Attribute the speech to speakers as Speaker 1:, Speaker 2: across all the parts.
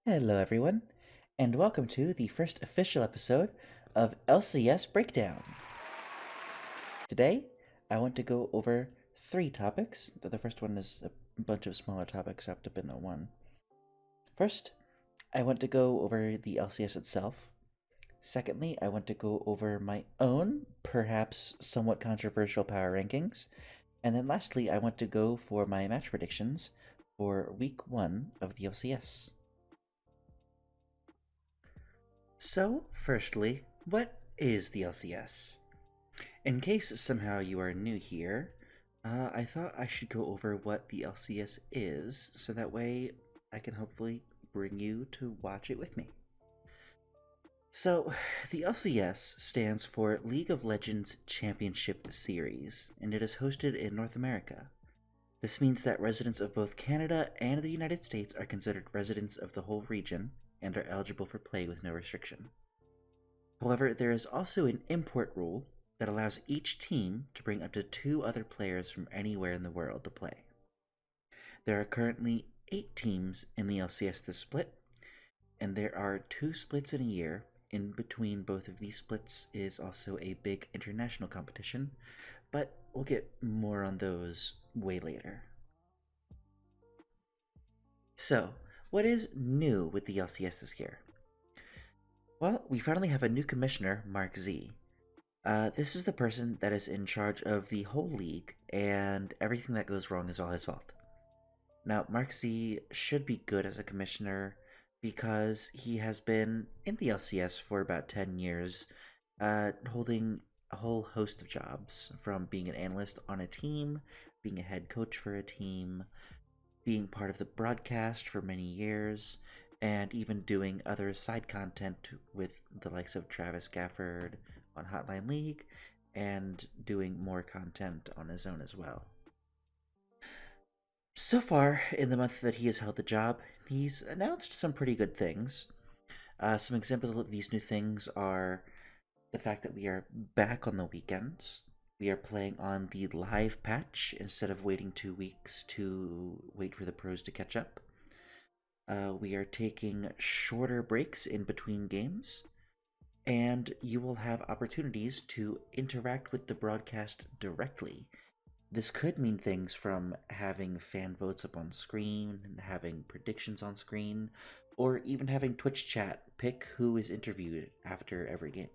Speaker 1: Hello, everyone, and welcome to the first official episode of LCS Breakdown. Today, I want to go over three topics. The first one is a bunch of smaller topics wrapped up into one. First, I want to go over the LCS itself. Secondly, I want to go over my own, perhaps somewhat controversial power rankings. And then lastly, I want to go for my match predictions for week 1 of the LCS. So, firstly, what is the LCS? In case somehow you are new here, I thought I should go over what the LCS is, so that way I can hopefully bring you to watch it with me. So, the LCS stands for League of Legends Championship Series, and it is hosted in North America. This means that residents of both Canada and the United States are considered residents of the whole region and are eligible for play with no restriction. However, there is also an import rule that allows each team to bring up to 2 other players from anywhere in the world to play. There are currently 8 teams in the LCS this split, and there are 2 splits in a year. In between both of these splits is also a big international competition, but we'll get more on those way later. So, what is new with the LCS this year? Well, we finally have a new commissioner, Mark Z. This is the person that is in charge of the whole league, and everything that goes wrong is all his fault. Now, Mark Z should be good as a commissioner because he has been in the LCS for about 10 years, holding a whole host of jobs, from being an analyst on a team, being a head coach for a team, being part of the broadcast for many years, and even doing other side content with the likes of Travis Gafford on Hotline League, and doing more content on his own as well. So far, in the month that he has held the job, he's announced some pretty good things. Some examples of these new things are the fact that we are back on the weekends. We are playing on the live patch instead of waiting 2 weeks to wait for the pros to catch up. We are taking shorter breaks in between games, and you will have opportunities to interact with the broadcast directly. This could mean things from having fan votes up on screen, and having predictions on screen, or even having Twitch chat pick who is interviewed after every game.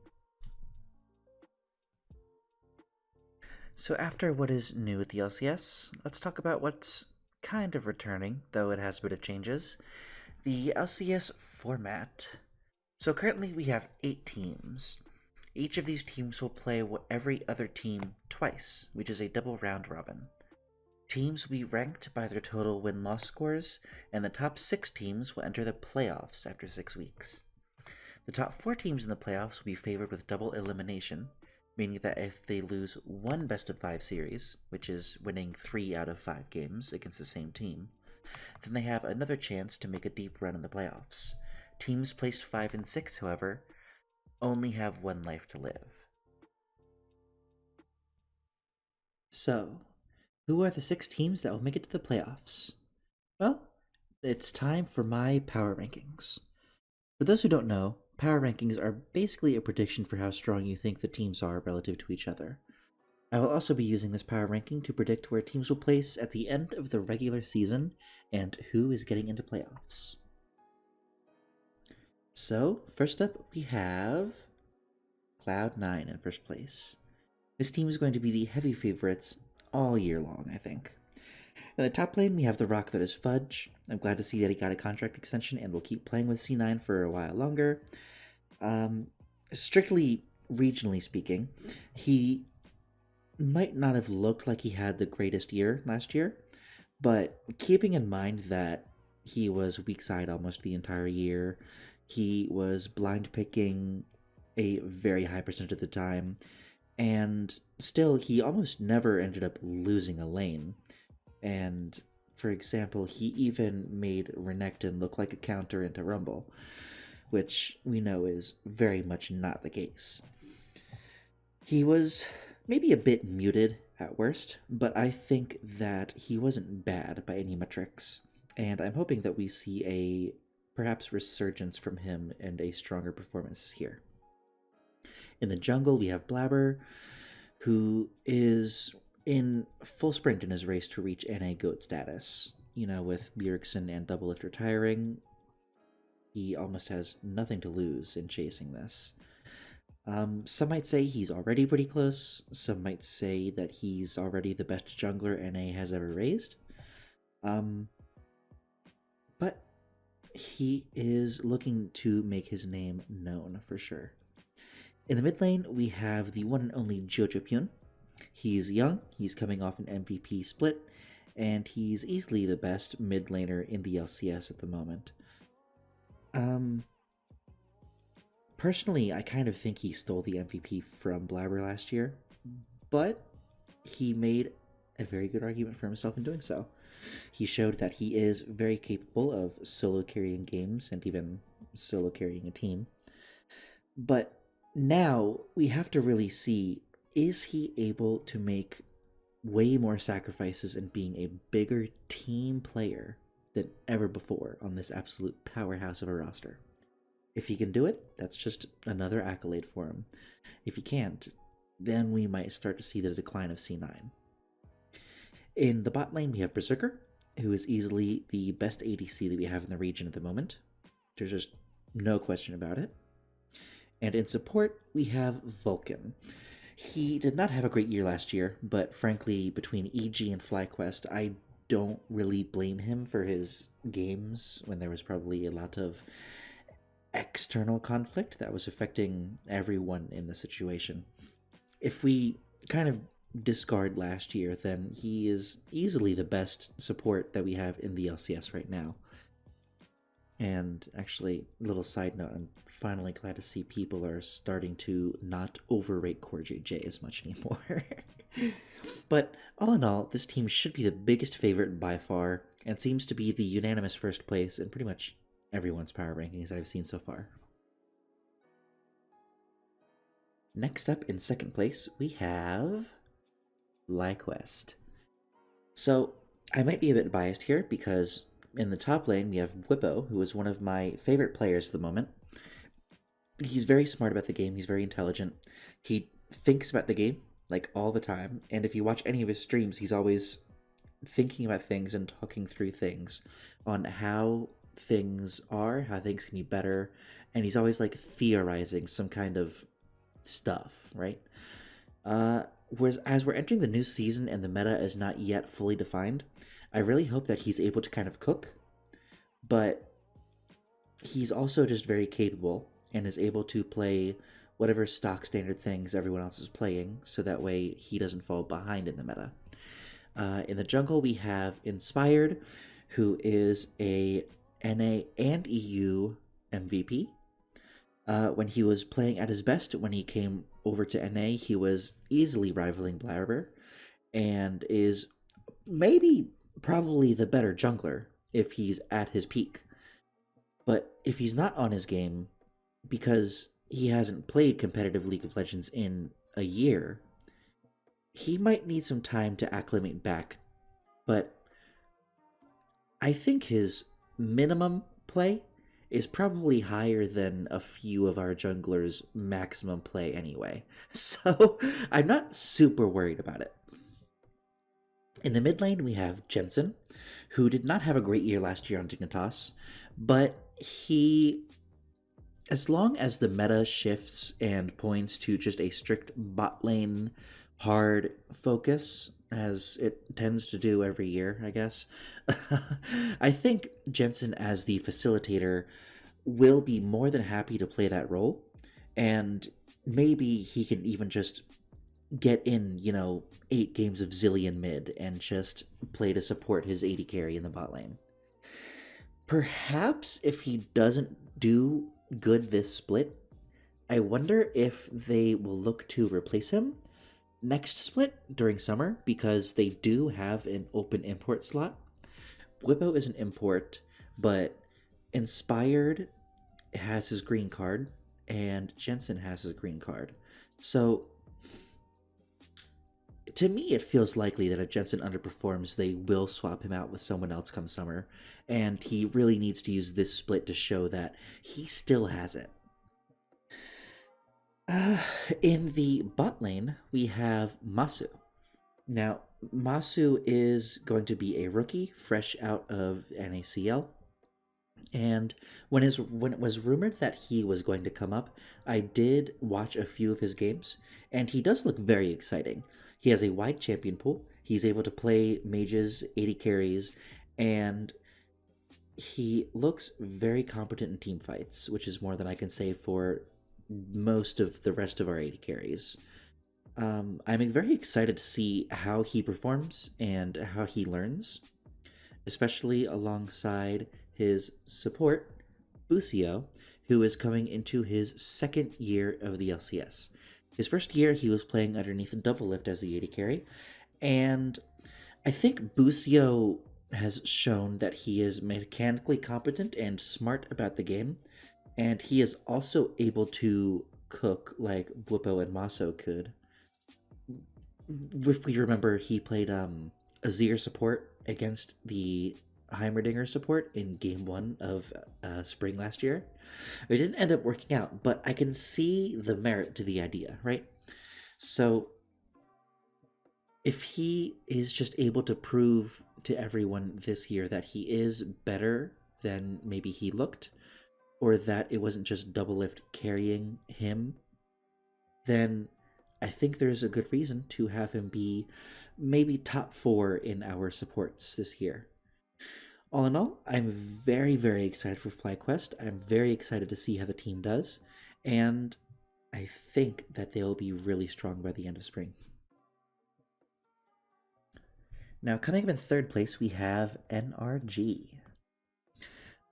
Speaker 1: So after what is new with the LCS, let's talk about what's kind of returning, though it has a bit of changes. The LCS format. So currently we have 8 teams. Each of these teams will play every other team twice, which is a double round robin. Teams will be ranked by their total win-loss scores, and the top 6 teams will enter the playoffs after 6 weeks. The top 4 teams in the playoffs will be favored with double elimination, meaning that if they lose one best-of-5 series, which is winning 3 out of 5 games against the same team, then they have another chance to make a deep run in the playoffs. Teams placed 5 and 6, however, only have 1 life to live. So, who are the 6 teams that will make it to the playoffs? Well, it's time for my power rankings. For those who don't know, power rankings are basically a prediction for how strong you think the teams are relative to each other. I will also be using this power ranking to predict where teams will place at the end of the regular season and who is getting into playoffs. So, first up we have Cloud9 in first place. This team is going to be the heavy favorites all year long, I think. In the top lane, we have the rock that is Fudge. I'm glad to see that he got a contract extension and will keep playing with C9 for a while longer. Strictly regionally speaking, he might not have looked like he had the greatest year last year, but keeping in mind that he was weak side almost the entire year, he was blind picking a very high percentage of the time, and still he almost never ended up losing a lane. And for example, he even made Renekton look like a counter into Rumble, which we know is very much not the case. He was maybe a bit muted at worst, but I think that he wasn't bad by any metrics, and I'm hoping that we see a perhaps resurgence from him and a stronger performances here. In the jungle, we have Blabber, who is in full sprint in his race to reach NA GOAT status. With Bjergsen and Doublelift retiring, he almost has nothing to lose in chasing this. Some might say he's already pretty close. Some might say that he's already the best jungler NA has ever raised. But he is looking to make his name known for sure. In the mid lane, we have the one and only Jojo Pyun. He's young, he's coming off an MVP split, and he's easily the best mid laner in the LCS at the moment. Personally, I kind of think he stole the MVP from Blabber last year, but he made a very good argument for himself in doing so. He showed that he is very capable of solo carrying games and even solo carrying a team. But now we have to really see, is he able to make way more sacrifices and being a bigger team player than ever before on this absolute powerhouse of a roster? If he can do it, that's just another accolade for him. If he can't, then we might start to see the decline of C9. In the bot lane, we have Berserker, who is easily the best ADC that we have in the region at the moment. There's just no question about it. And in support, we have Vulcan. He did not have a great year last year, but frankly, between EG and FlyQuest, I don't really blame him for his games when there was probably a lot of external conflict that was affecting everyone in the situation. If we kind of discard last year, then he is easily the best support that we have in the LCS right now. And actually, little side note, I'm finally glad to see people are starting to not overrate Core JJ as much anymore. But all in all, this team should be the biggest favorite by far, and seems to be the unanimous first place in pretty much everyone's power rankings I've seen so far. Next up in second place, we have FlyQuest. So, I might be a bit biased here because in the top lane we have Whippo, who is one of my favorite players at the moment. He's very smart about the game, he's very intelligent. He thinks about the game, like, all the time, and if you watch any of his streams, he's always thinking about things and talking through things on how things are, how things can be better, and he's always like theorizing some kind of stuff, right? Whereas as we're entering the new season and the meta is not yet fully defined, I really hope that he's able to kind of cook, but he's also just very capable and is able to play whatever stock standard things everyone else is playing, so that way he doesn't fall behind in the meta. In the jungle, we have Inspired, who is a NA and EU MVP. When he was playing at his best, when he came over to NA, he was easily rivaling Blabber, and is probably the better jungler if he's at his peak. But if he's not on his game, because he hasn't played competitive League of Legends in a year, he might need some time to acclimate back. But I think his minimum play is probably higher than a few of our junglers' maximum play anyway. So I'm not super worried about it. In the mid lane, we have Jensen, who did not have a great year last year on Dignitas, but he, as long as the meta shifts and points to just a strict bot lane hard focus, as it tends to do every year, I guess, I think Jensen as the facilitator will be more than happy to play that role, and maybe he can even just get in, 8 games of Zillion mid and just play to support his AD carry in the bot lane. Perhaps if he doesn't do good this split, I wonder if they will look to replace him next split during summer, because they do have an open import slot. Whippo is an import, but Inspired has his green card, and Jensen has his green card. So To me, it feels likely that if Jensen underperforms, they will swap him out with someone else come summer, and he really needs to use this split to show that he still has it. In the bot lane, we have Masu. Now, Masu is going to be a rookie, fresh out of NACL. And when it was rumored that he was going to come up, I did watch a few of his games, and he does look very exciting. He has a wide champion pool. He's able to play mages, 80 carries, and he looks very competent in team fights, which is more than I can say for most of the rest of our 80 carries. I'm very excited to see how he performs and how he learns, especially alongside his support, Busio, who is coming into his second year of the LCS. His first year, he was playing underneath double lift as the AD carry, and I think Busio has shown that he is mechanically competent and smart about the game, and he is also able to cook like Blupo and Maso could. If we remember, he played Azir support against the Heimerdinger support in game one of spring last year. It didn't end up working out, but I can see the merit to the idea, right? So if he is just able to prove to everyone this year that he is better than maybe he looked, or that it wasn't just double lift carrying him, then I think there's a good reason to have him be maybe top 4 in our supports this year. All in all, I'm very, very excited for FlyQuest. I'm very excited to see how the team does, and I think that they'll be really strong by the end of spring. Now, coming up in third place, we have NRG.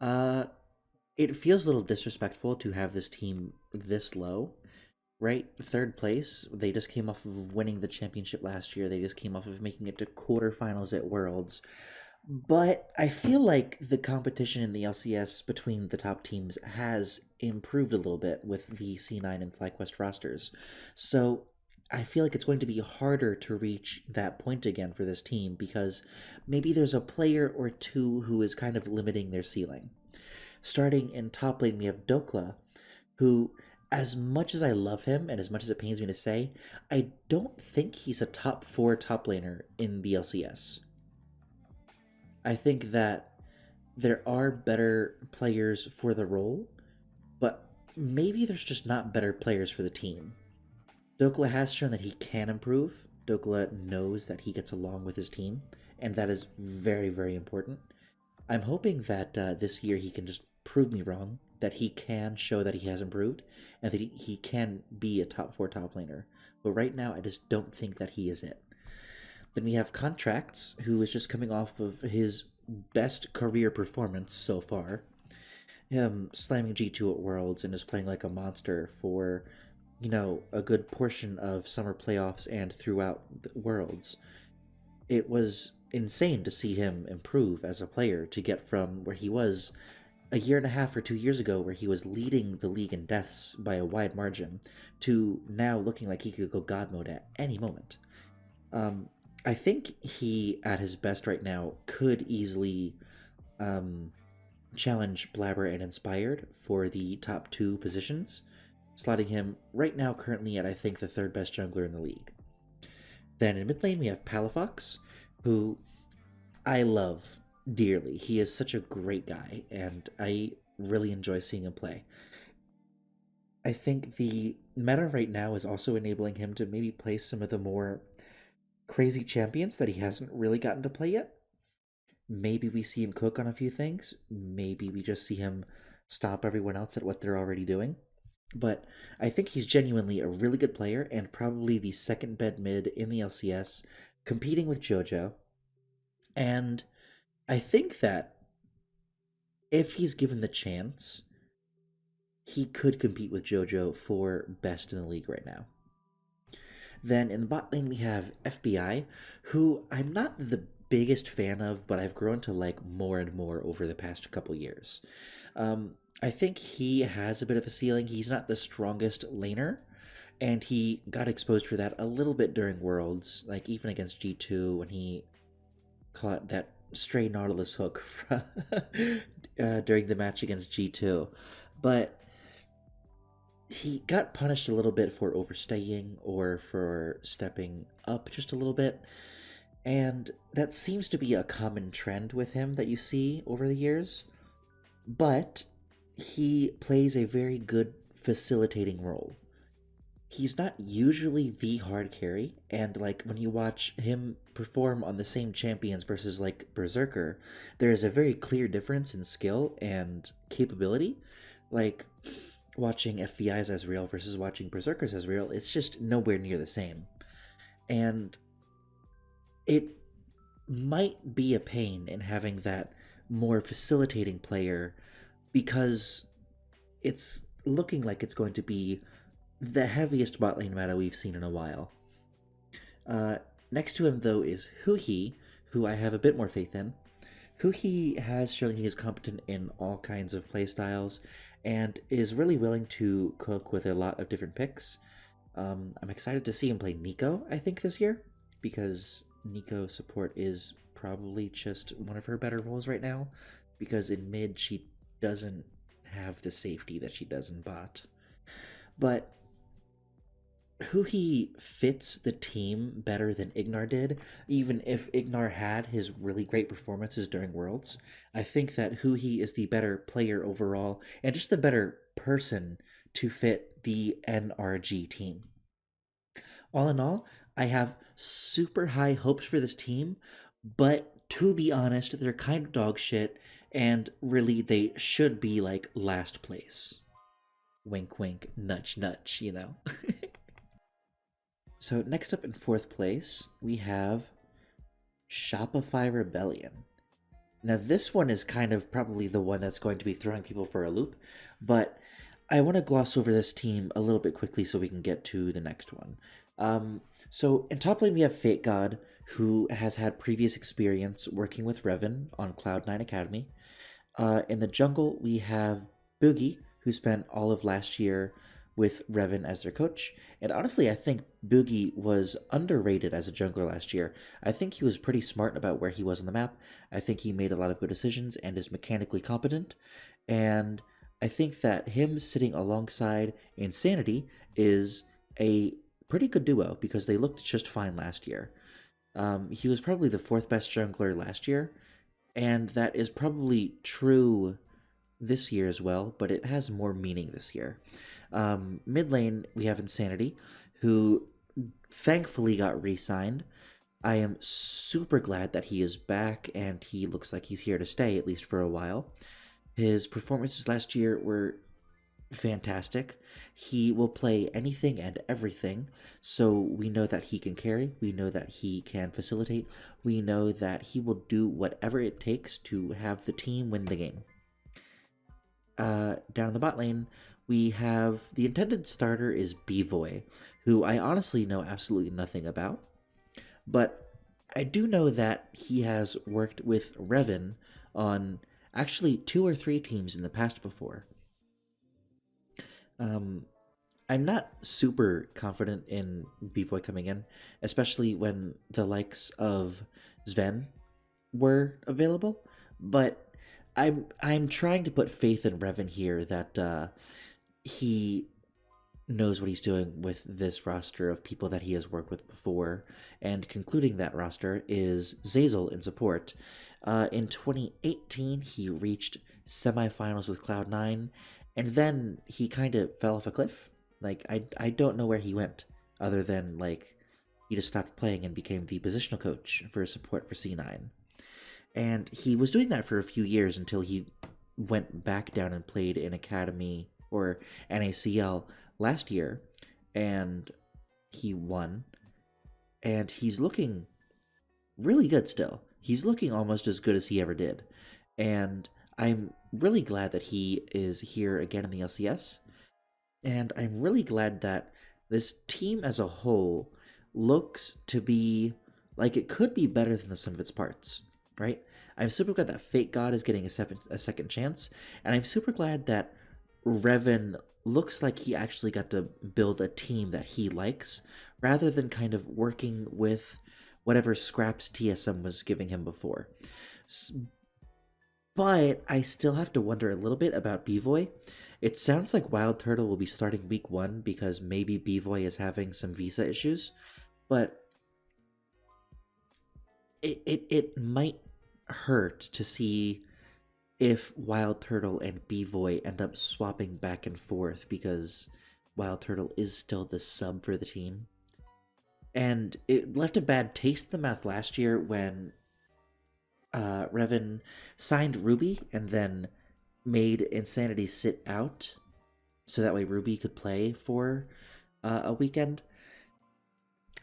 Speaker 1: It feels a little disrespectful to have this team this low, right? Third place, they just came off of winning the championship last year. They just came off of making it to quarterfinals at Worlds. But I feel like the competition in the LCS between the top teams has improved a little bit with the C9 and FlyQuest rosters. So I feel like it's going to be harder to reach that point again for this team because maybe there's a player or two who is kind of limiting their ceiling. Starting in top lane, we have Dokla, who, as much as I love him and as much as it pains me to say, I don't think he's a top 4 top laner in the LCS. I think that there are better players for the role, but maybe there's just not better players for the team. Dokla has shown that he can improve. Dokla knows that he gets along with his team, and that is very, very important. I'm hoping that this year he can just prove me wrong, that he can show that he has improved, and that he can be a top 4 top laner. But right now, I just don't think that he is it. Then we have Contracts, who is just coming off of his best career performance so far. Him slamming G2 at Worlds and is playing like a monster for, a good portion of summer playoffs and throughout the Worlds. It was insane to see him improve as a player, to get from where he was a year and a half or 2 years ago, where he was leading the league in deaths by a wide margin, to now looking like he could go God mode at any moment. I think he, at his best right now, could easily challenge Blabber and Inspired for the top 2 positions, slotting him right now currently at, I think, the 3rd best jungler in the league. Then in mid lane, we have Palafox, who I love dearly. He is such a great guy, and I really enjoy seeing him play. I think the meta right now is also enabling him to maybe play some of the more crazy champions that he hasn't really gotten to play yet. Maybe we see him cook on a few things. Maybe we just see him stop everyone else at what they're already doing. But I think he's genuinely a really good player and probably the second best mid in the LCS, competing with JoJo. And I think that if he's given the chance, he could compete with JoJo for best in the league right now. Then in the bot lane, we have FBI, who I'm not the biggest fan of, but I've grown to like more and more over the past couple years. I think he has a bit of a ceiling. He's not the strongest laner, And he got exposed for that a little bit during Worlds, like even against G2 when he caught that stray Nautilus hook during the match against G2. But he got punished a little bit for overstaying or for stepping up just a little bit. And that seems to be a common trend with him that you see over the years. But he plays a very good facilitating role. He's not usually the hard carry, and like when you watch him perform on the same champions versus like Berserker, there is a very clear difference in skill and capability. Like watching FBI's Ezreal versus watching Berserker's Ezreal, it's just nowhere near the same. And it might be a pain in having that more facilitating player because it's looking like it's going to be the heaviest bot lane meta we've seen in a while. Next to him, though, is Huhi, who I have a bit more faith in. Huhi has shown he is competent in all kinds of playstyles and is really willing to cook with a lot of different picks. I'm excited to see him play Nico, I think, this year, because Nico support is probably just one of her better roles right now, because in mid she doesn't have the safety that she does in bot. But Huhi fits the team better than Ignar did, even if Ignar had his really great performances during Worlds. I think that Huhi is the better player overall, and just the better person to fit the NRG team. All in all, I have super high hopes for this team, but to be honest, they're kind of dog shit, and really they should be like last place. Wink wink, nudge nudge, you know? So next up in 4th place, we have Shopify Rebellion. Now this one is kind of probably the one that's going to be throwing people for a loop, but I want to gloss over this team a little bit quickly so we can get to the next one. So in top lane we have Fate God, who has had previous experience working with Revan on Cloud9 Academy. In the jungle we have Boogie, who spent all of last year with Revan as their coach. And honestly, I think Boogie was underrated as a jungler last year. I think he was pretty smart about where he was on the map. I think he made a lot of good decisions and is mechanically competent. And I think that him sitting alongside Insanity is a pretty good duo because they looked just fine last year. He was probably the 4th best jungler last year, and that is probably true this year as well, but it has more meaning this year. Mid lane, we have Insanity, who thankfully got re-signed. I am super glad that he is back, and he looks like he's here to stay, at least for a while. His performances last year were fantastic. He will play anything and everything, so we know that he can carry, we know that he can facilitate, we know that he will do whatever it takes to have the team win the game. Down in the bot lane, we have the intended starter is Bvoy, who I honestly know absolutely nothing about, but I do know that he has worked with Revan on actually 2 or 3 teams in the past before. I'm not super confident in Bvoy coming in, especially when the likes of Sven were available, but I'm trying to put faith in Revan here that he knows what he's doing with this roster of people that he has worked with before, and concluding that roster is Zazel in support. In 2018, he reached semifinals with Cloud9, and then he kind of fell off a cliff. Like, I don't know where he went, other than, like, he just stopped playing and became the positional coach for support for C9. And he was doing that for a few years until he went back down and played in Academy or NACL last year, and he won. And he's looking really good still. He's looking almost as good as he ever did. And I'm really glad that he is here again in the LCS. And I'm really glad that this team as a whole looks to be like it could be better than the sum of its parts, right? I'm super glad that Fate God is getting a second chance, and I'm super glad that Revan looks like he actually got to build a team that he likes, rather than kind of working with whatever scraps TSM was giving him before. But I still have to wonder a little bit about Bevoy. It sounds like Wild Turtle will be starting week 1 because maybe Bevoy is having some visa issues, but it might hurt to see if Wild Turtle and Bevoy end up swapping back and forth because Wild Turtle is still the sub for the team. And it left a bad taste in the mouth last year when Revan signed Ruby and then made Insanity sit out so that way Ruby could play for a weekend.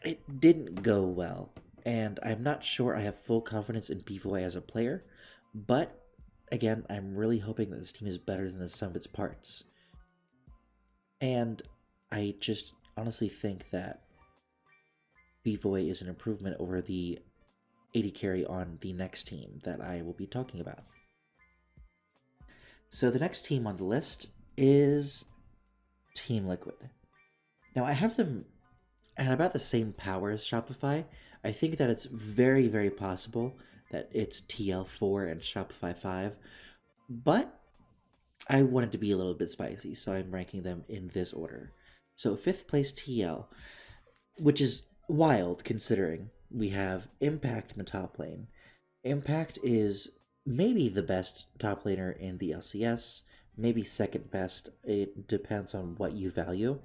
Speaker 1: It didn't go well, and I'm not sure I have full confidence in Bevoy as a player, but again, I'm really hoping that this team is better than the sum of its parts. And I just honestly think that Bevoy is an improvement over the AD carry on the next team that I will be talking about. So the next team on the list is Team Liquid. Now I have them at about the same power as Shopify. I think that it's very, very possible that it's TL4 and Shopify 5, but I wanted to be a little bit spicy, so I'm ranking them in this order. So 5th place TL, which is wild considering we have Impact in the top lane. Impact is maybe the best top laner in the LCS, maybe second best. It depends on what you value,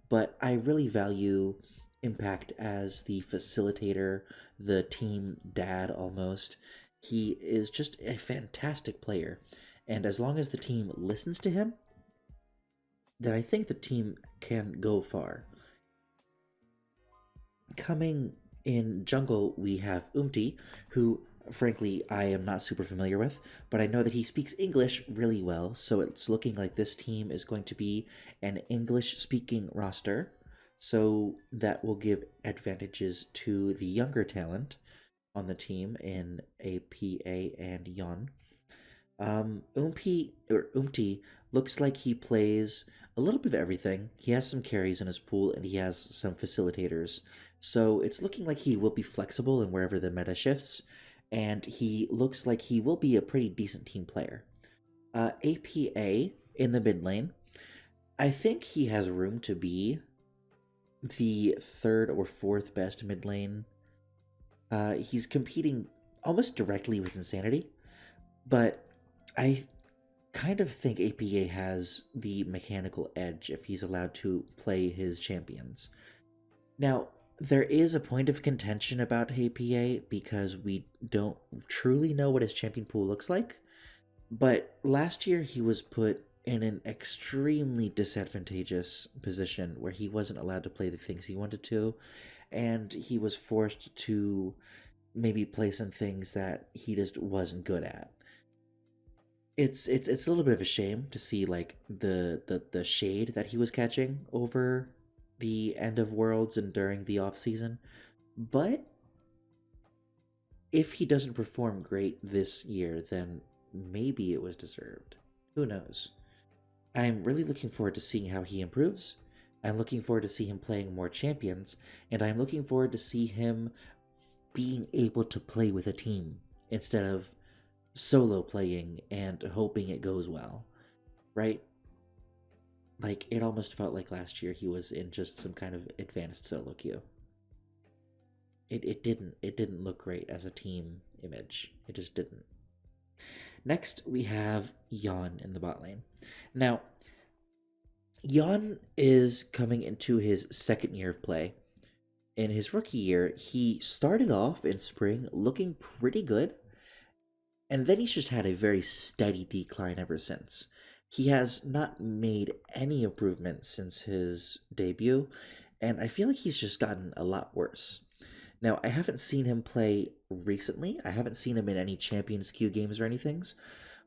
Speaker 1: but I really value Impact as the facilitator, the team dad almost. He is just a fantastic player, and as long as the team listens to him, then I think the team can go far. Coming in jungle, we have Umti, who frankly I am not super familiar with, but I know that he speaks English really well, so it's looking like this team is going to be an English-speaking roster, so that will give advantages to the younger talent on the team in APA and Yon. Umti looks like he plays a little bit of everything. He has some carries in his pool and he has some facilitators. So it's looking like he will be flexible in wherever the meta shifts, and he looks like he will be a pretty decent team player. APA in the mid lane, I think he has room to be the 3rd or 4th best mid lane. He's competing almost directly with Insanity, but I kind of think APA has the mechanical edge if he's allowed to play his champions. Now, there is a point of contention about APA because we don't truly know what his champion pool looks like, but last year he was put in an extremely disadvantageous position where he wasn't allowed to play the things he wanted to, and he was forced to maybe play some things that he just wasn't good at. It's a little bit of a shame to see like the shade that he was catching over the end of Worlds and during the off season, but if he doesn't perform great this year, then maybe it was deserved. Who knows? I'm really looking forward to seeing how he improves. I'm looking forward to see him playing more champions, and I'm looking forward to see him being able to play with a team instead of solo playing and hoping it goes well, right? Like, it almost felt like last year he was in just some kind of advanced solo queue. It didn't look great as a team image. It just didn't. Next, we have Yon in the bot lane. Now, Yon is coming into his 2nd year of play. In his rookie year, he started off in spring looking pretty good, and then he's just had a very steady decline ever since. He has not made any improvement since his debut, and I feel like he's just gotten a lot worse. Now, I haven't seen him play recently. I haven't seen him in any Champions Queue games or anything,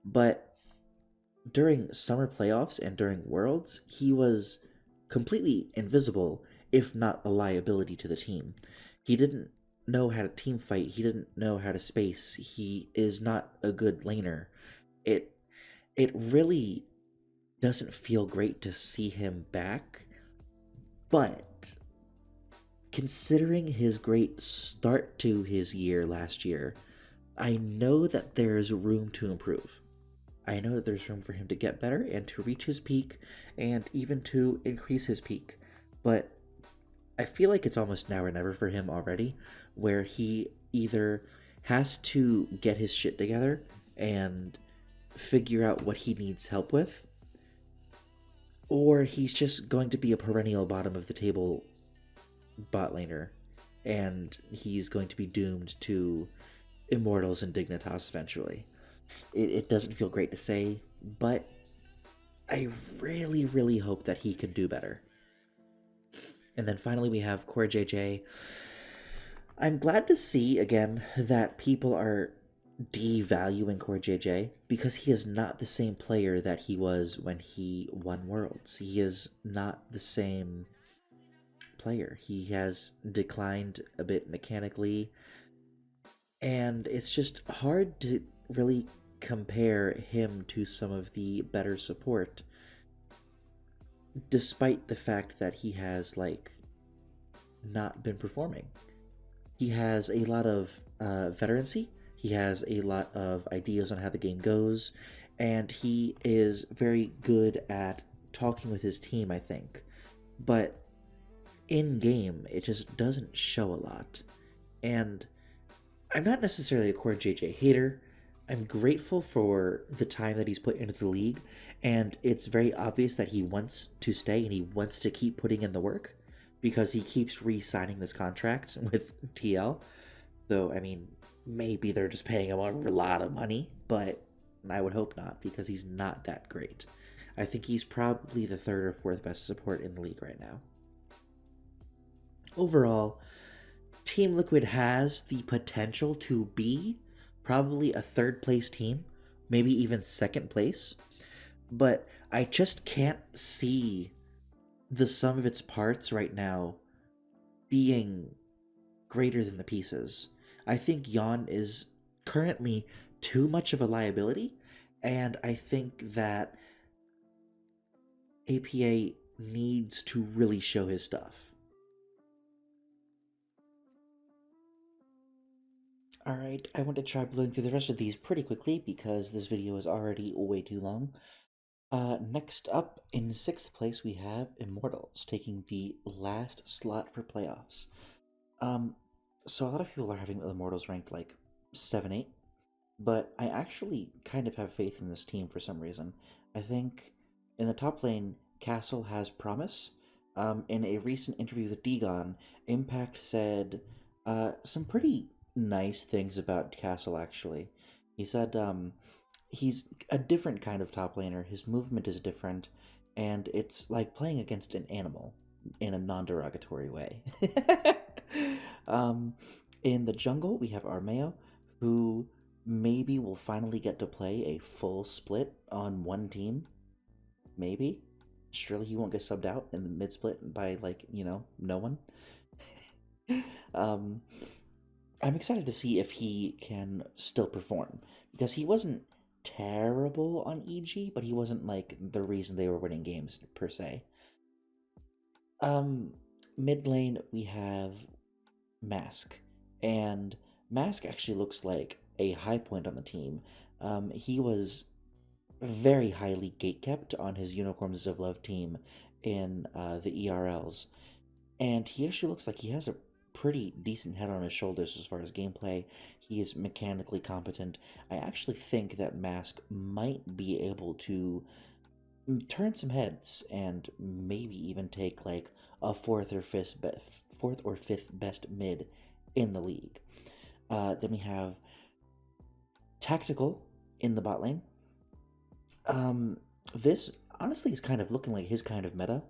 Speaker 1: but during summer playoffs and during Worlds, he was completely invisible, if not a liability to the team. He didn't know how to team fight. He didn't know how to space. He is not a good laner. It really doesn't feel great to see him back, but considering his great start to his year last year, I know that there's room to improve. I know that there's room for him to get better and to reach his peak and even to increase his peak. But I feel like it's almost now or never for him already, where he either has to get his shit together and figure out what he needs help with, or he's just going to be a perennial bottom of the table bot laner, and he's going to be doomed to Immortals and Dignitas eventually. It doesn't feel great to say, but I really, really hope that he can do better. And then finally we have Core JJ. I'm glad to see, again, that people are devaluing Core JJ because he is not the same player that he was when he won Worlds. He is not the same player. He has declined a bit mechanically, and it's just hard to really compare him to some of the better support, despite the fact that he has, like, not been performing. He has a lot of veterancy, he has a lot of ideas on how the game goes, and he is very good at talking with his team, I think. But in game, it just doesn't show a lot. And I'm not necessarily a Core JJ hater. I'm grateful for the time that he's put into the league, and it's very obvious that he wants to stay and he wants to keep putting in the work because he keeps re-signing this contract with TL. Though, I mean, maybe they're just paying him a lot of money, but I would hope not because he's not that great. I think he's probably the third or fourth best support in the league right now. Overall, Team Liquid has the potential to be probably a third place team, maybe even second place, but I just can't see the sum of its parts right now being greater than the pieces. I think Yon is currently too much of a liability, and I think that APA needs to really show his stuff. Alright, I want to try blowing through the rest of these pretty quickly because this video is already way too long. Next up, in 6th place, we have Immortals, taking the last slot for playoffs. So a lot of people are having Immortals ranked like 7, 8, but I actually kind of have faith in this team for some reason. I think in the top lane, Castle has promise. In a recent interview with Degon, Impact said some pretty nice things about Castle, actually. He said he's a different kind of top laner, his movement is different, and it's like playing against an animal in a non-derogatory way. In the jungle, we have Armeo, who maybe will finally get to play a full split on one team. Maybe. Surely he won't get subbed out in the mid split by, like, no one. um, I'm excited to see if he can still perform, because he wasn't terrible on EG, but he wasn't like the reason they were winning games per se. Mid lane we have Mask, and Mask actually looks like a high point on the team. He was very highly gatekept on his Unicorns of Love team in the ERLs, and he actually looks like he has a pretty decent head on his shoulders as far as gameplay. He is mechanically competent. I actually think that Mask might be able to turn some heads and maybe even take like a fourth or fifth best mid in the league. Then we have Tactical in the bot lane. This honestly is kind of looking like his kind of meta.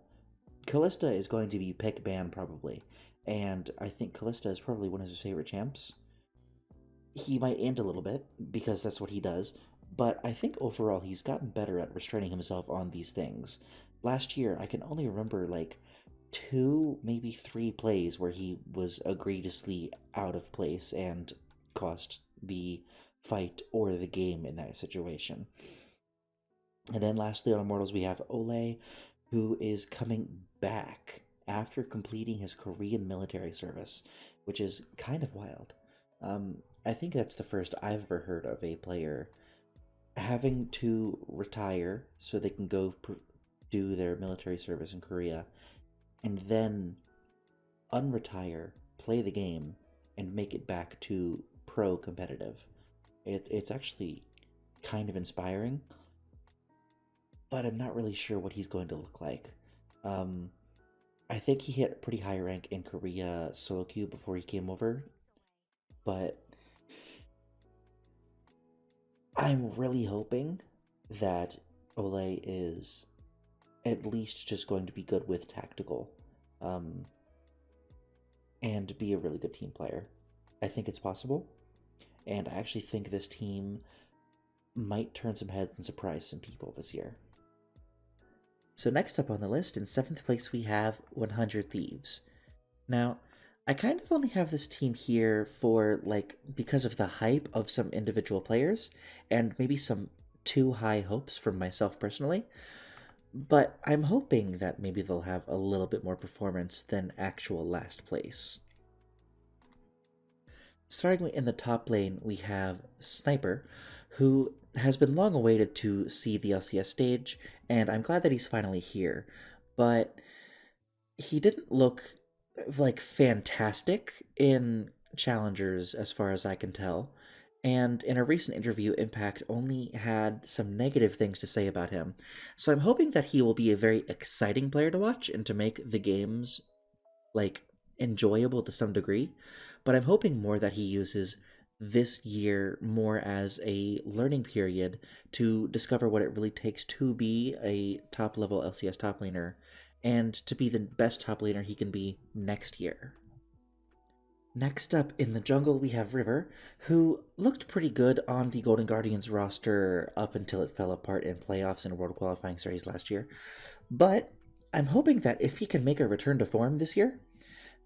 Speaker 1: Kalista is going to be pick ban probably, and I think Kalista is probably one of his favorite champs. He might end a little bit because that's what he does, but I think overall he's gotten better at restraining himself on these things. Last year, I can only remember like 2, maybe 3 plays where he was egregiously out of place and cost the fight or the game in that situation. And then lastly on Immortals, we have Ole, who is coming back after completing his Korean military service, which is kind of wild. I think that's the first I've ever heard of a player having to retire so they can go do their military service in Korea and then unretire, play the game, and make it back to pro competitive. It's actually kind of inspiring, but I'm not really sure what he's going to look like. Um, I think he hit a pretty high rank in Korea solo queue before he came over, but I'm really hoping that Ole is at least just going to be good with tactical, um, and be a really good team player. I think it's possible, and I actually think this team might turn some heads and surprise some people this year. So next up on the list, in 7th place, we have 100 Thieves. Now, I kind of only have this team here for, like, because of the hype of some individual players, and maybe some too high hopes from myself personally, but I'm hoping that maybe they'll have a little bit more performance than actual last place. Starting in the top lane, we have Sniper, who has been long awaited to see the LCS stage, and I'm glad that he's finally here. But he didn't look like fantastic in challengers as far as I can tell. And in a recent interview, Impact only had some negative things to say about him. So I'm hoping that he will be a very exciting player to watch and to make the games like enjoyable to some degree, but I'm hoping more that he uses this year more as a learning period to discover what it really takes to be a top level LCS top laner and to be the best top laner he can be next year. Next up in the jungle, we have River, who looked pretty good on the Golden Guardians roster up until it fell apart in playoffs and World Qualifying Series last year. But I'm hoping that if he can make a return to form this year,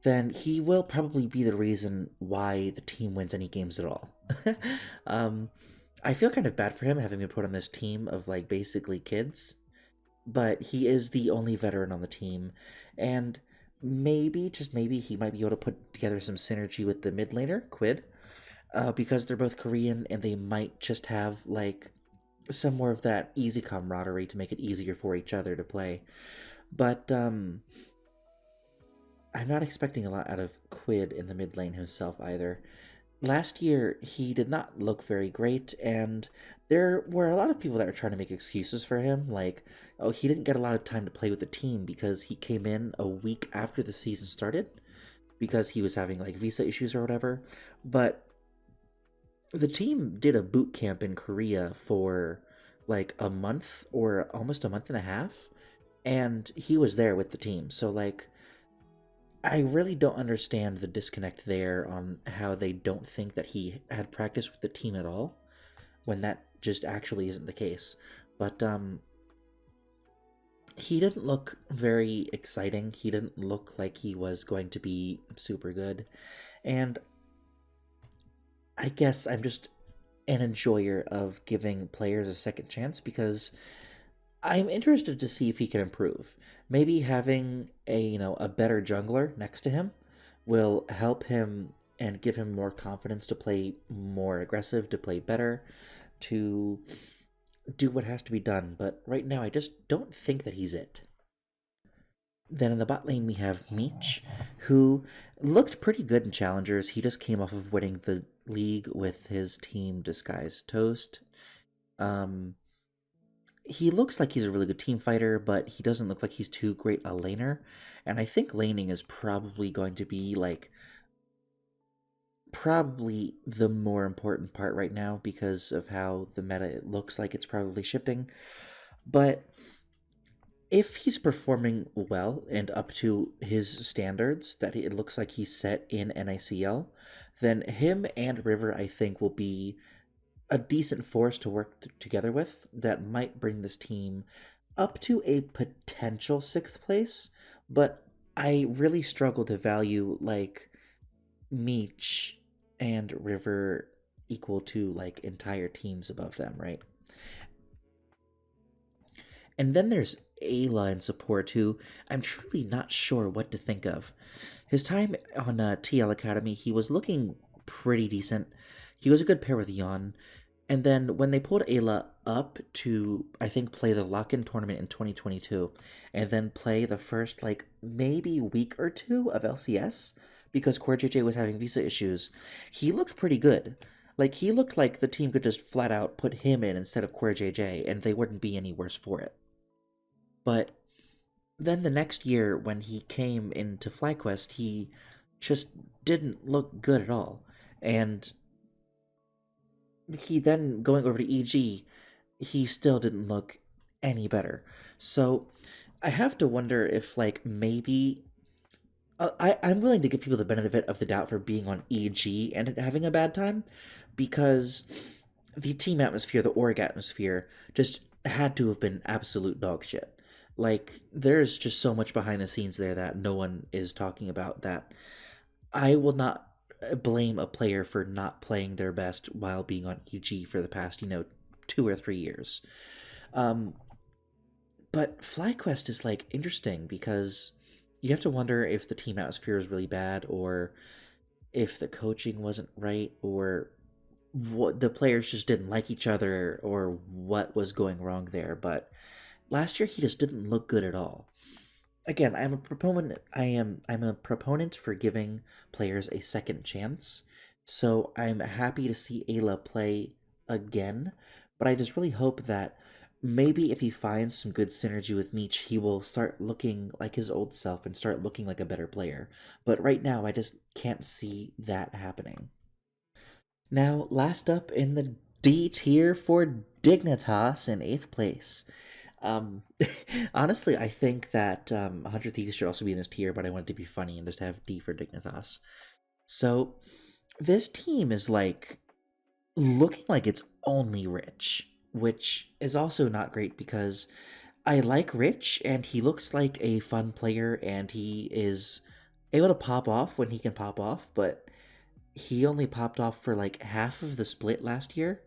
Speaker 1: then he will probably be the reason why the team wins any games at all. um, I feel kind of bad for him having been put on this team of like basically kids, but he is the only veteran on the team, and maybe, just maybe, he might be able to put together some synergy with the mid laner, Quid, because they're both Korean and they might just have like some more of that easy camaraderie to make it easier for each other to play. But I'm not expecting a lot out of Quid in the mid lane himself either. Last year, he did not look very great, and there were a lot of people that were trying to make excuses for him, like, oh, he didn't get a lot of time to play with the team because he came in a week after the season started because he was having like visa issues or whatever. But the team did a boot camp in Korea for like a month or almost a month and a half, and he was there with the team. So like I really don't understand the disconnect there on how they don't think that he had practice with the team at all, when that just actually isn't the case. But he didn't look very exciting. He didn't look like he was going to be super good. And I guess I'm just an enjoyer of giving players a second chance because I'm interested to see if he can improve. Maybe having a better jungler next to him will help him and give him more confidence to play more aggressive, to play better, to do what has to be done. But right now, I just don't think that he's it. Then in the bot lane, we have Meech, who looked pretty good in challengers. He just came off of winning the league with his team Disguised Toast. Um, he looks like he's a really good team fighter, but he doesn't look like he's too great a laner. And I think laning is probably going to be like probably the more important part right now because of how the meta it looks like it's probably shifting. But if he's performing well and up to his standards that it looks like he's set in NICL, then him and River I think will be a decent force to work together with that might bring this team up to a potential 6th place, but I really struggle to value like Meech and River equal to like entire teams above them, right? And then there's Ayla in support, who I'm truly not sure what to think of. His time on TL Academy, he was looking pretty decent. He was a good pair with Yon. And then when they pulled Ayla up to, I think, play the lock-in tournament in 2022, and then play the first, like, maybe week or two of LCS, because Core JJ was having visa issues, he looked pretty good. Like, he looked like the team could just flat out put him in instead of Core JJ, and they wouldn't be any worse for it. But then the next year, when he came into FlyQuest, he just didn't look good at all. And he then going over to EG, he still didn't look any better. So I have to wonder if, like, maybe. I'm willing to give people the benefit of the doubt for being on EG and having a bad time, because the team atmosphere, the org atmosphere, just had to have been absolute dog shit. Like, there's just so much behind the scenes there that no one is talking about, that I will not blame a player for not playing their best while being on EG for the past, 2 or 3 years. Um, but FlyQuest is, like, interesting because you have to wonder if the team atmosphere is really bad, or if the coaching wasn't right, or what the players just didn't like each other, or what was going wrong there. But last year he just didn't look good at all. Again, I'm a proponent for giving players a second chance. So I'm happy to see Ayla play again, but I just really hope that maybe if he finds some good synergy with Meech, he will start looking like his old self and start looking like a better player. But right now, I just can't see that happening. Now, last up in the D tier for Dignitas in 8th place. Um, Honestly, I think that 100 Thieves should also be in this tier, but I wanted to be funny and just have D for Dignitas. So, this team is, like, looking like it's only Rich, which is also not great because I like Rich and he looks like a fun player and he is able to pop off when he can pop off, but he only popped off for like half of the split last year,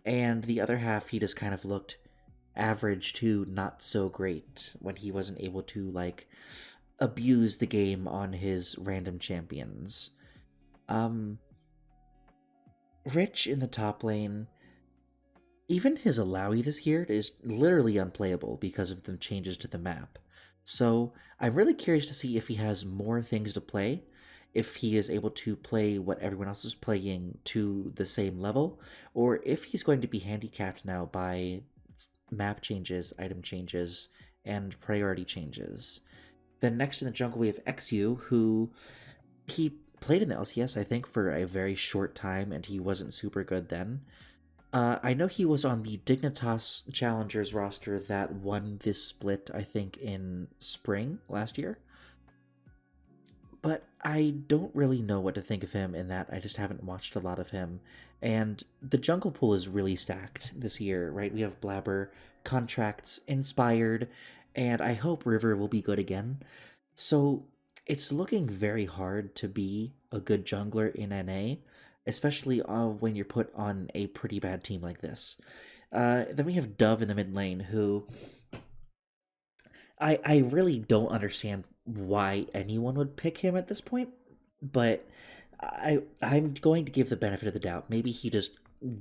Speaker 1: and the other half he just kind of looked average to not so great when he wasn't able to, like, abuse the game on his random champions. Um Rich in the top lane, even his Alawi this year is literally unplayable because of the changes to the map. So I'm really curious to see if he has more things to play, if he is able to play what everyone else is playing to the same level, or if he's going to be handicapped now by map changes, item changes, and priority changes. Then next in the jungle we have XU, who he played in the LCS, I think, for a very short time, and he wasn't super good then. I know he was on the Dignitas Challengers roster that won this split, I think, in spring last year. But I don't really know what to think of him in that I just haven't watched a lot of him. And the jungle pool is really stacked this year, right? We have Blabber, Contracts, Inspired, and I hope River will be good again. So it's looking very hard to be a good jungler in NA, especially when you're put on a pretty bad team like this. Then we have Dove in the mid lane, who I really don't understand why anyone would pick him at this point, but I'm going to give the benefit of the doubt. Maybe he just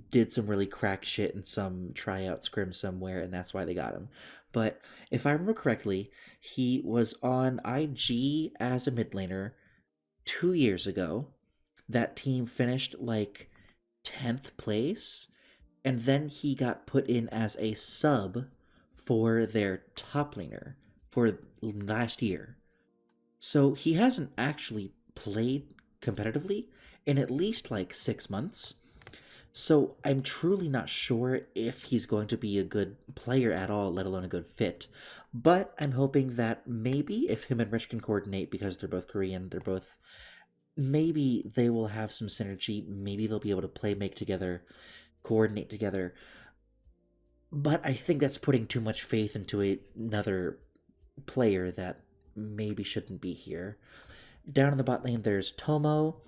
Speaker 1: did some really cracked shit in some tryout scrim somewhere, and that's why they got him. But if I remember correctly, he was on IG as a mid laner 2 years ago. That team finished like 10th place, and then he got put in as a sub for their top laner for last year. So he hasn't actually played competitively in at least like 6 months. So I'm truly not sure if he's going to be a good player at all, let alone a good fit. But I'm hoping that maybe if him and Rich can coordinate, because they're both Korean, they're both, maybe they will have some synergy. Maybe they'll be able to play make together, coordinate together. But I think that's putting too much faith into another player that maybe shouldn't be here. Down in the bot lane, there's Tomo.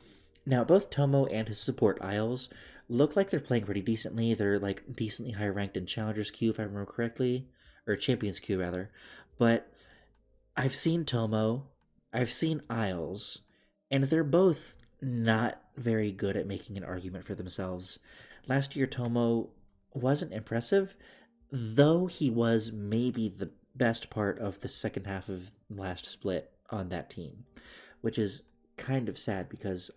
Speaker 1: Now, both Tomo and his support Isles look like they're playing pretty decently. They're like decently high ranked in Challengers queue, if I remember correctly, or Champions Queue rather, but I've seen Tomo, I've seen Isles, and they're both not very good at making an argument for themselves. Last year, Tomo wasn't impressive, though he was maybe the best part of the second half of last split on that team, which is kind of sad because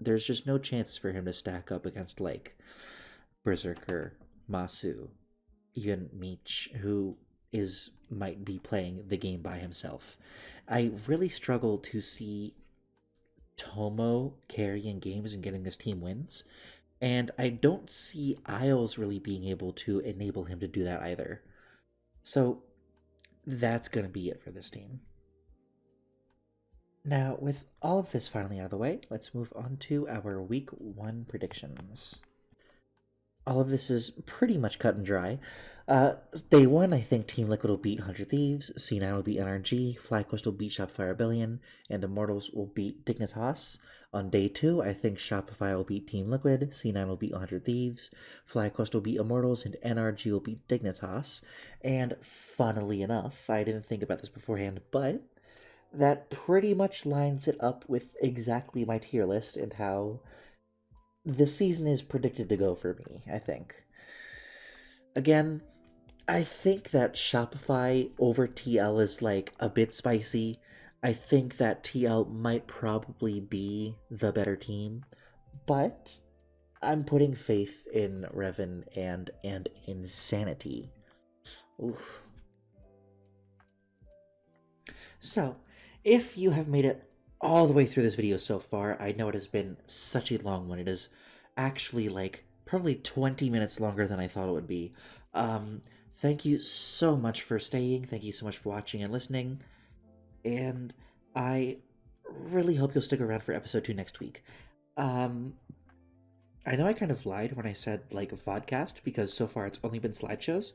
Speaker 1: there's just no chance for him to stack up against like Berserker, Masu, even Meech, who is might be playing the game by himself. I really struggle to see Tomo carrying games and getting his team wins, and I don't see Isles really being able to enable him to do that either. So that's going to be it for this team. Now, with all of this finally out of the way, let's move on to our week 1 predictions. All of this is pretty much cut and dry. Day 1, I think Team Liquid will beat 100 Thieves, C9 will beat NRG, FlyQuest will beat Shopify Rebellion, and Immortals will beat Dignitas. On day 2, I think Shopify will beat Team Liquid, C9 will beat 100 Thieves, FlyQuest will beat Immortals, and NRG will beat Dignitas. And funnily enough, I didn't think about this beforehand, but that pretty much lines it up with exactly my tier list and how the season is predicted to go for me, I think. Again, I think that Shopify over TL is like a bit spicy. I think that TL might probably be the better team, but I'm putting faith in Revan and Insanity. Oof. So, if you have made it all the way through this video so far, I know it has been such a long one. It is actually like probably 20 minutes longer than I thought it would be. Thank you so much for staying. Thank you so much for watching and listening. And I really hope you'll stick around for episode 2 next week. I know I kind of lied when I said like a vodcast because so far it's only been slideshows,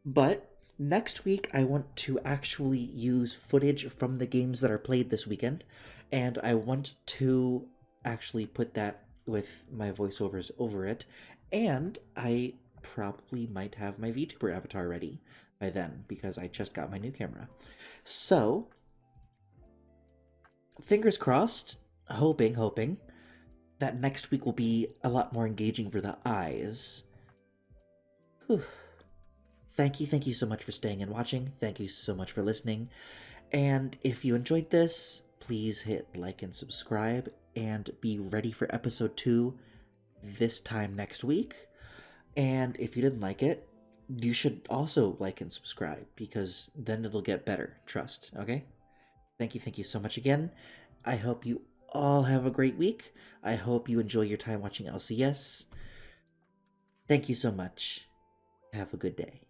Speaker 1: but next week I want to actually use footage from the games that are played this weekend, and I want to actually put that with my voiceovers over it, and I probably might have my VTuber avatar ready by then because I just got my new camera. So, fingers crossed, hoping that next week will be a lot more engaging for the eyes. Whew. Thank you so much for staying and watching. Thank you so much for listening. And if you enjoyed this, please hit like and subscribe and be ready for episode 2 this time next week. And if you didn't like it, you should also like and subscribe because then it'll get better. Trust, okay? Thank you so much again. I hope you all have a great week. I hope you enjoy your time watching LCS. Thank you so much. Have a good day.